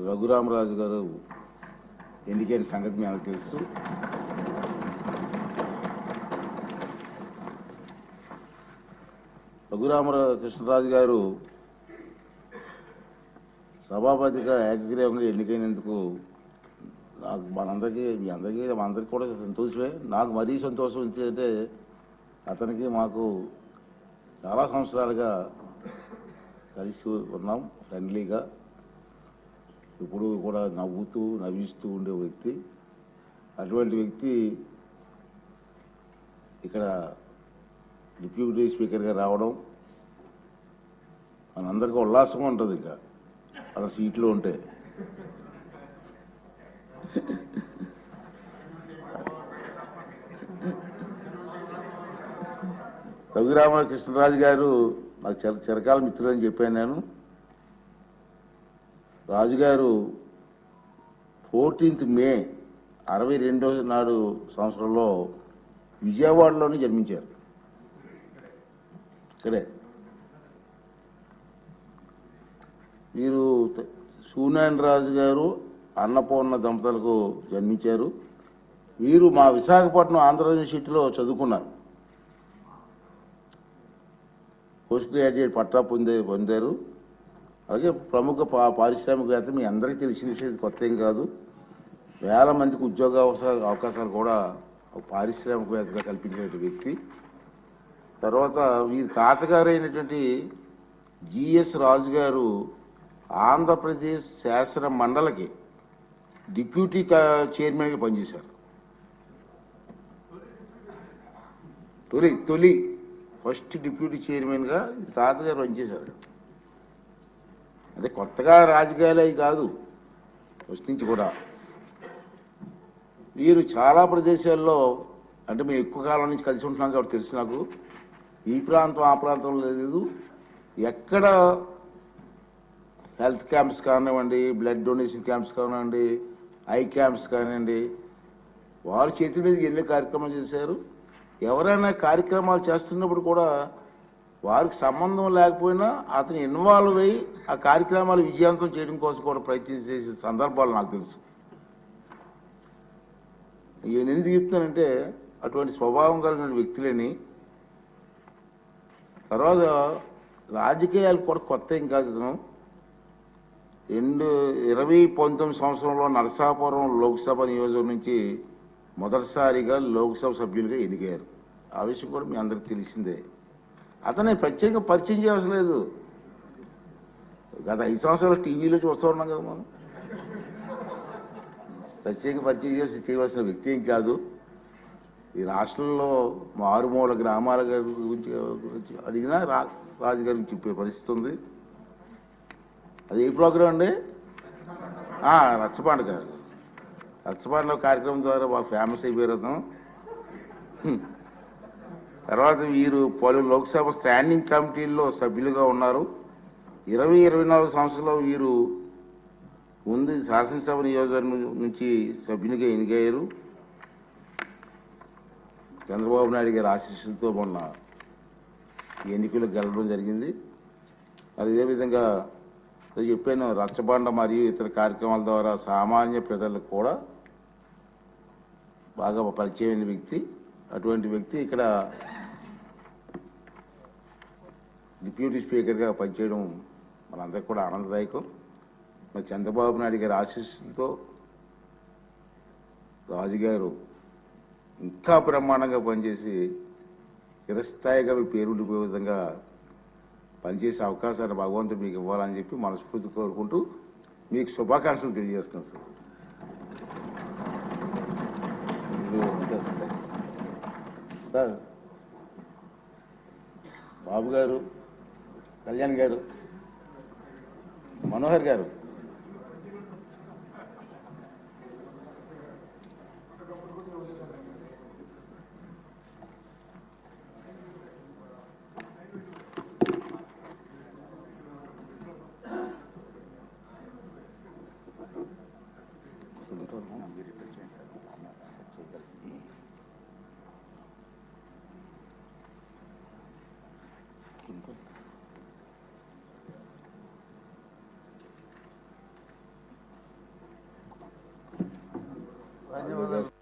రఘురామరాజు గారు ఎన్నికైన సంగతి మీ అందరికీ తెలుసు. రఘురామకృష్ణరాజు గారు సభాపతిగా ఏకగ్రీవంగా ఎన్నికైనందుకు నాకు మీ అందరికీ కూడా సంతోషమే. నాకు మరీ సంతోషం ఏంటంటే అతనికి మాకు చాలా సంవత్సరాలుగా కలిసి ఉన్నాం, ఫ్రెండ్లీగా, ఇప్పుడు కూడా నవ్విస్తూ ఉండే వ్యక్తి. అటువంటి వ్యక్తి ఇక్కడ డిప్యూటీ స్పీకర్గా రావడం మనందరికీ ఉల్లాసంగా ఉంటుంది. ఇక అతను సీట్లో ఉంటే రఘురామకృష్ణరాజు గారు నాకు చిరకాల మిత్రులని చెప్పాను నేను. రాజుగారు 14th May 1962 నాడు సంవత్సరంలో విజయవాడలోనే జన్మించారు. ఇక్కడే వీరు సూనారాయణ రాజు గారు అన్నపూర్ణ దంపతులకు జన్మించారు. వీరు మా విశాఖపట్నం ఆంధ్ర యూనివర్సిటీలో చదువుకున్నారు. పోస్ట్ గ్రాడ్యుయేట్ పట్టా పొందారు. అలాగే ప్రముఖ పారిశ్రామికవేత్త, మీ అందరికీ తెలిసిన విషయం, కొత్త ఏం కాదు. వేల మందికి ఉద్యోగ అవకాశాలు కూడా పారిశ్రామికవేత్తగా కల్పించిన వ్యక్తి. తర్వాత వీరి తాతగారు అయినటువంటి జిఎస్ రాజు గారు ఆంధ్రప్రదేశ్ శాసన మండలికి డిప్యూటీ చైర్మన్గా పనిచేశారు. తొలి ఫస్ట్ డిప్యూటీ చైర్మన్గా తాతగారు పనిచేశారు. అంటే కొత్తగా రాజకీయాలు అవి కాదు, ఫస్ట్ నుంచి కూడా. వీరు చాలా ప్రదేశాల్లో, అంటే మేము ఎక్కువ కాలం నుంచి కలిసి ఉంటున్నాం కాబట్టి తెలుసు నాకు, ఈ ప్రాంతం ఆ ప్రాంతంలో లేదు, ఎక్కడ హెల్త్ క్యాంప్స్ కానివ్వండి, బ్లడ్ డొనేషన్ క్యాంప్స్ కానివ్వండి, ఐ క్యాంప్స్ కానివ్వండి, వారి చేతి మీదకి ఎన్నో కార్యక్రమాలు చేశారు. ఎవరైనా కార్యక్రమాలు చేస్తున్నప్పుడు కూడా వారికి సంబంధం లేకపోయినా అతను ఇన్వాల్వ్ అయ్యి ఆ కార్యక్రమాలు విజయవంతం చేయడం కోసం కూడా ప్రయత్నం చేసే సందర్భాలు నాకు తెలుసు. నేను ఎందుకు చెప్తానంటే అటువంటి స్వభావం కలిగిన వ్యక్తులని. తర్వాత రాజకీయాలు కూడా కొత్త ఏం కాదు. 2019 సంవత్సరంలో నరసాపురం లోక్సభ నియోజకవర్గం నుంచి మొదటిసారిగా లోక్సభ సభ్యులుగా ఎన్నికయ్యారు. ఆ విషయం కూడా మీ అందరికి తెలిసిందే. అతనే ప్రత్యేకంగా పరిచయం చేయవలసిన లేదు. గత 5 సంవత్సరాలు టీవీలో చూస్తూ ఉన్నాం కదా మనం. ప్రత్యేక పరిచయం చేయవలసిన వ్యక్తి ఏం కాదు. ఈ రాష్ట్రంలో మారుమూల గ్రామాల గురించి అడిగినా రాజుగారికి చెప్పే పరిస్థితి ఉంది. అది ఏ ప్రోగ్రాం అండి? రచ్చబండ గారు. రచ్చబండలో కార్యక్రమం ద్వారా బాగా ఫేమస్ అయిపోయారు అతను. తర్వాత వీరు పలు లోక్సభ స్టాండింగ్ కమిటీల్లో సభ్యులుగా ఉన్నారు. 20-24 సంవత్సరంలో వీరు ముందు శాసనసభ నియోజకవర్గం నుంచి సభ్యునిగా ఎన్నికయ్యారు. చంద్రబాబు నాయుడు గారి ఆశీస్సులతో మొన్న ఎన్నికలు గెలవడం జరిగింది. అదేవిధంగా చెప్పాను, రచ్చబండ మరియు ఇతర కార్యక్రమాల ద్వారా సామాన్య ప్రజలకు కూడా బాగా పరిచయమైన వ్యక్తి. అటువంటి వ్యక్తి ఇక్కడ డిప్యూటీ స్పీకర్గా పనిచేయడం మనందరికీ కూడా ఆనందదాయకం. మరి చంద్రబాబు నాయుడు గారి ఆశీస్సులతో రాజుగారు ఇంకా బ్రహ్మాండంగా పనిచేసి చిరస్థాయిగా మీ పేరు ఉండిపోయే విధంగా పనిచేసే అవకాశాన్ని భగవంతుడు మీకు ఇవ్వాలని చెప్పి మనస్ఫూర్తి కోరుకుంటూ మీకు శుభాకాంక్షలు తెలియజేస్తున్నాను సార్. బాబు గారు, కళ్యాణ్ గారు, మనోహర్ గారు, ధన్యవాదాలు.